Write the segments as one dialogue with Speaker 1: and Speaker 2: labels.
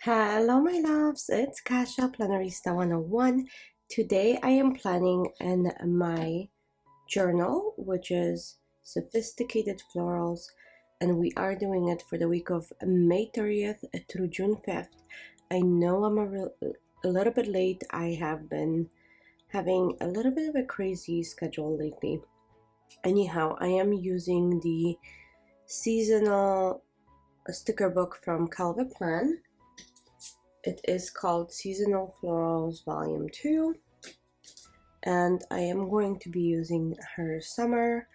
Speaker 1: Hello my loves, it's Kasha Plannerista 101. Today I am planning in my journal, which is Sophisticated Florals, and we are doing it for the week of May 30th through June 5th. I know I'm a little bit late. I have been having a little bit of a crazy schedule lately. Anyhow, I am using the seasonal sticker book from Calva Plan. It is called Seasonal Florals Volume 2, and I am going to be using her summer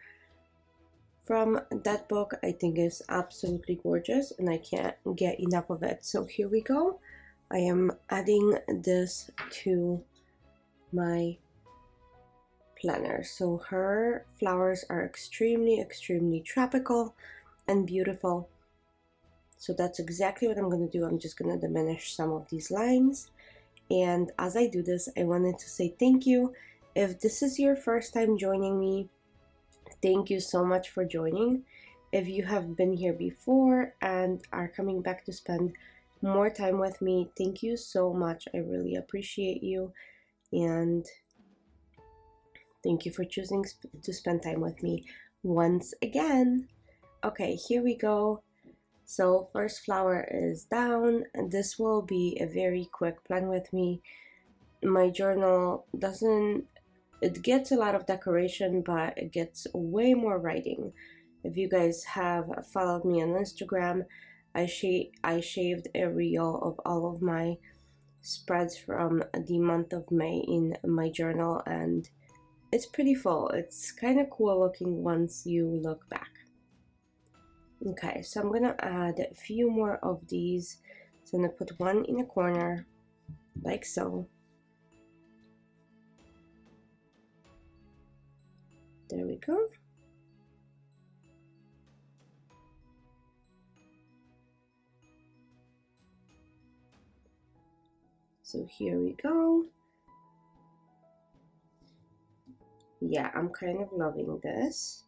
Speaker 1: from that book. I think is absolutely gorgeous and I can't get enough of it. So here we go. I am adding this to my planner. So her flowers are extremely tropical and beautiful. So that's exactly what I'm going to do. I'm just going to diminish some of these lines. And as I do this, I wanted to say thank you. If this is your first time joining me, thank you so much for joining. If you have been here before and are coming back to spend more time with me, thank you so much. I really appreciate you. And thank you for choosing to spend time with me once again. Okay, here we go. So first flower is down, and this will be a very quick plan with me. My journal it gets a lot of decoration, but it gets way more writing. If you guys have followed me on Instagram, I shaved a reel of all of my spreads from the month of May in my journal, and it's pretty full. It's kind of cool looking once you look back. Okay, so I'm gonna add a few more of these. So I'm gonna put one in a corner, like so. There we go. So here we go. Yeah, I'm kind of loving this.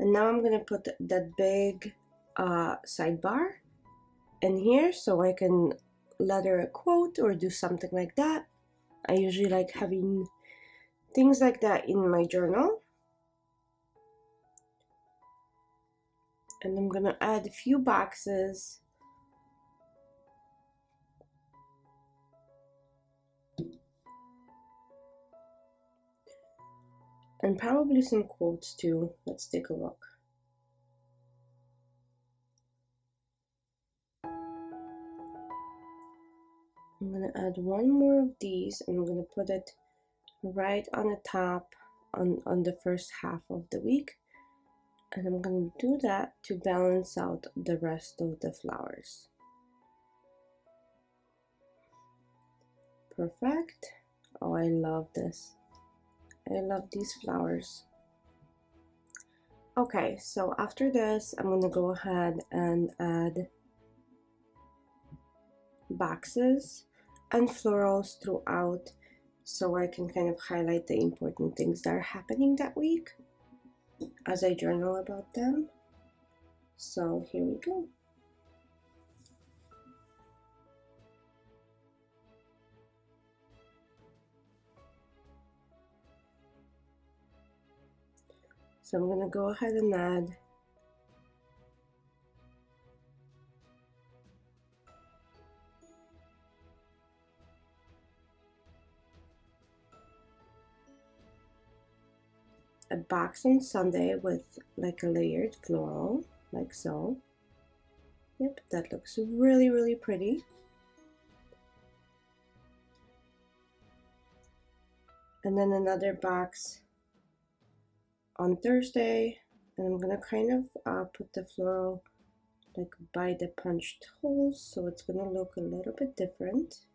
Speaker 1: And now I'm gonna put that big sidebar in here so I can letter a quote or do something like that. I usually like having things like that in my journal. And I'm gonna add a few boxes. And probably some quotes too. Let's take a look. I'm gonna add one more of these and I'm gonna put it right on the top on the first half of the week. And I'm gonna do that to balance out the rest of the flowers. Perfect. Oh, I love this. I love these flowers. Okay, so after this, I'm gonna go ahead and add boxes and florals throughout so I can kind of highlight the important things that are happening that week as I journal about them. So here we go. So I'm gonna go ahead and add a box on Sunday with like a layered floral, like so. Yep, that looks really pretty. And then another box on Thursday, and I'm gonna kind of put the floral like by the punched holes, so it's gonna look a little bit different.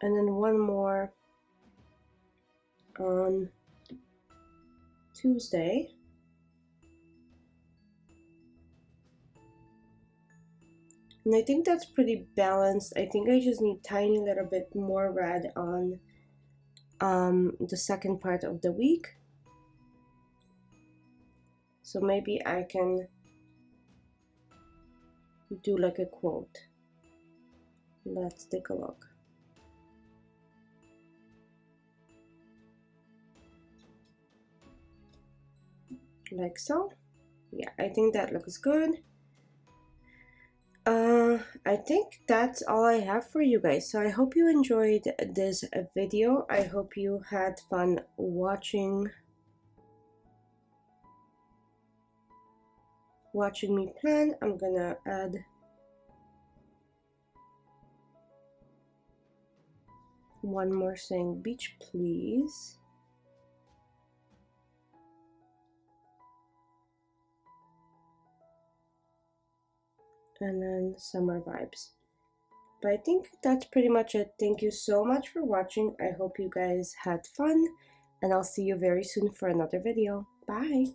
Speaker 1: And then one more on Tuesday. And I think that's pretty balanced. I think I just need tiny little bit more red on the second part of the week. So maybe I can do like a quote. Let's take a look. Like so. Yeah, I think that looks good. I think that's all I have for you guys. So I hope you enjoyed this video. I hope you had fun watching me plan. I'm gonna add one more saying beach please. And then summer vibes. But I think that's pretty much it. Thank you so much for watching. I hope you guys had fun, and I'll see you very soon for another video. Bye!